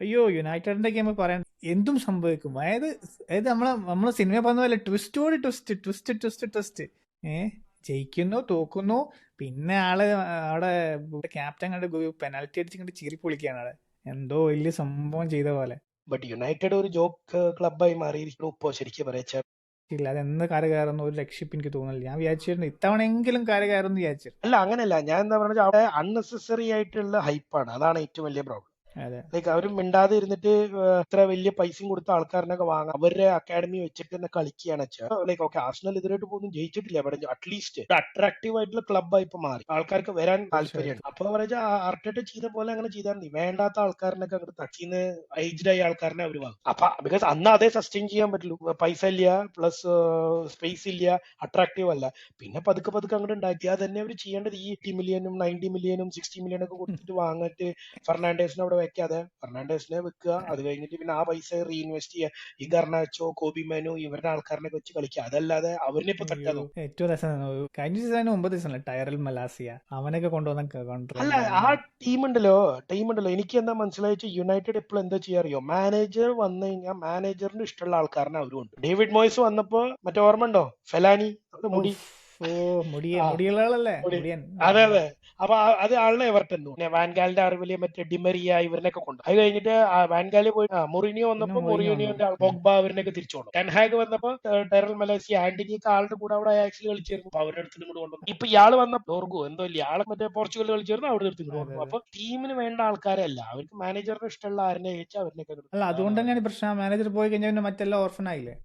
അയ്യോ യുണൈറ്റഡിന്റെ ഗെയിം പറയാൻ എന്തും സംഭവിക്കും. അതായത് നമ്മളെ സിനിമ പറഞ്ഞ പോലെ ട്വിസ്റ്റോട് ട്വിസ്റ്റ് ട്വിസ്റ്റ് ട്വിസ്റ്റ് ട്വിസ്റ്റ്. ജയിക്കുന്നു തോക്കുന്നു, പിന്നെ അവിടെ ക്യാപ്റ്റൻ കണ്ട് പെനാൽറ്റി അടിച്ചിങ്ങോട്ട് ചീറി പൊളിക്കുകയാണ് അവിടെ, എന്തോ വലിയ സംഭവം ചെയ്ത പോലെ. ബട്ട് യുണൈറ്റഡ് ഒരു ജോക്ക് ക്ലബായി മാറിയിരിക്കുന്നു ഇപ്പോ ശരിക്കും പറയാ. ഇല്ല, അതെന്ന് കാര് കയറുന്ന ഒരു രക്ഷയും എനിക്ക് തോന്നുന്നില്ല. ഞാൻ വിചാരിച്ചിരുന്നു ഇത്തവണെങ്കിലും കാര് കയറുമെന്ന് വിചാരിച്ചിരുന്നു. അല്ല, അങ്ങനെയല്ല, ഞാൻ എന്താ പറഞ്ഞാൽ അവിടെ അൺനെസസറി ആയിട്ടുള്ള ഹൈപ്പാണ്, അതാണ് ഏറ്റവും വലിയ പ്രോബ്ലം. അതെ. ലൈക്ക് അവരും മിണ്ടാതെ ഇരുന്നിട്ട് ഇത്ര വലിയ പൈസയും കൊടുത്ത ആൾക്കാരനൊക്കെ വാങ്ങാം, അവരുടെ അക്കാഡമി വെച്ചിട്ട് തന്നെ കളിക്കുകയാണ് വെച്ചാൽ. ലൈക്ക് ഓക്കെ, ആർസണൽ ഇതിനായിട്ട് പോകുന്നു ജയിച്ചിട്ടില്ല, അവിടെ അറ്റ്ലീസ്റ്റ് അട്രാക്റ്റീവ് ആയിട്ടുള്ള ക്ലബ്ബായി ഇപ്പൊ മാറി, ആൾക്കാർക്ക് വരാൻ താല്പര്യമുണ്ട്. തീർച്ചയായിട്ടും. അപ്പൊ പറഞ്ഞാൽ അർട്ടേറ്റ ചെയ്ത പോലെ അങ്ങനെ ചെയ്താൽ മതി, വേണ്ടാത്ത ആൾക്കാരനൊക്കെ അങ്ങോട്ട് തട്ടീന്ന് ഏജ്ഡ് ആയ ആൾക്കാരനെ അവർ വാങ്ങും. അപ്പൊ ബിക്കോസ് അന്ന് അതേ സസ്റ്റെയിൻ ചെയ്യാൻ പറ്റുള്ളൂ, പൈസ ഇല്ല, പ്ലസ് സ്പേസ് ഇല്ല, അട്രാക്റ്റീവ് അല്ല. പിന്നെ പതുക്കെ പതുക്കെ അങ്ങോട്ട് ഉണ്ടാക്കിയാൽ തന്നെ അവർ ചെയ്യേണ്ടത് ഈ 80 മില്യനും 90 മില്യനും 60 മില്യനൊക്കെ കൊടുത്തിട്ട് വാങ്ങിട്ട് ഫെർണാണ്ടസിനെ അവിടെ വെക്കാതെ ഫെർണാണ്ടസിനെ വെക്കുക, അത് കഴിഞ്ഞിട്ട് പിന്നെ ആ പൈസ റീഇൻവെസ്റ്റ് ചെയ്യുക, ഈ ഗർണാച്ചോ കോബിമാനോ ഇവരുടെ ആൾക്കാരനൊക്കെ വെച്ച് കളിക്കുക, അതല്ലാതെ അവരിനെ ഇപ്പൊ അയ്യോ, തട്ടാതോ. ഏറ്റവും രസം കഴിഞ്ഞ സീസണിന് 9 ദിവസമല്ല, ടയറൽ മലാസിയ അവനൊക്കെ കൊണ്ടുവന്ന അല്ല, ആ കൊണ്ടുവരായിരുന്നു. ടീമുണ്ടല്ലോ എനിക്ക് എന്താ മനസ്സിലായിച്ച, യുണൈറ്റഡ് ഇപ്പോൾ എന്താ ചെയ്യാറിയോ, മാനേജർ വന്നു കഴിഞ്ഞാൽ മാനേജറിന് ഇഷ്ടമുള്ള ആൾക്കാരനെ അവരും ഉണ്ട്. ഡേവിഡ് മോയ്സ് വന്നപ്പോ മറ്റേ ഓർമ്മ ഉണ്ടോ, ഫെലാനി, അത് ഓ, മുടി. ഓ, ആ, മുടിയുള്ളയാളല്ലേ, പൊടി. മുടിയൻ. അതെ അതെ. അപ്പൊ അത് ആളിനെ എവർട്ടൻ പിന്നെ വാൻഗാലിന്റെ അറിവില് മറ്റേ ഡിമറിയ ഇവരിനൊക്കെ കൊണ്ട്, അത് കഴിഞ്ഞിട്ട് വാൻഗാലി പോയി മൊറീനിയോ പിന്നെ വന്നപ്പോ മൊറിഞ്ഞു വന്നു. മൊറീനിയോന്റെ പോഗ്ബ അവരിനൊക്കെ തിരിച്ചു കൊണ്ടു. ടെൻഹാഗ് വന്നപ്പോ ടെറൽ മലേസി ആന്റണിയൊക്കെ ആളുടെ കൂടെ അവിടെ ആക്ച്വലി കളിച്ചിരുന്നു, അപ്പൊ അവരുടെ അടുത്ത് ഇങ്ങോട്ട് കൊണ്ടുവന്നു. ഇപ്പൊ ഇയാള് വന്ന ഡോർഗോ എന്തോ ഇല്ല, ആളെ മറ്റേ പോർച്ചുഗൽ കളിച്ചിരുന്നു, അവിടെ അടുത്ത് ഇങ്ങോട്ട് അതെ, കൊണ്ടുവന്നു. അതെ. അപ്പൊ ടീമിന് വേണ്ട ആൾക്കാരല്ല, അവർക്ക് മാനേജറിന് ഇഷ്ടമുള്ള ആരനെ അയച്ചാൽ അവരിനൊക്കെ അല്ല, എടുക്കും. അതുകൊണ്ട് തന്നെയാണ് ഈ പ്രശ്നം. മാനേജർ പോയി കഴിഞ്ഞാൽ പിന്നെ മറ്റെല്ലാം ഓർഫൻ ആയില്ലേ.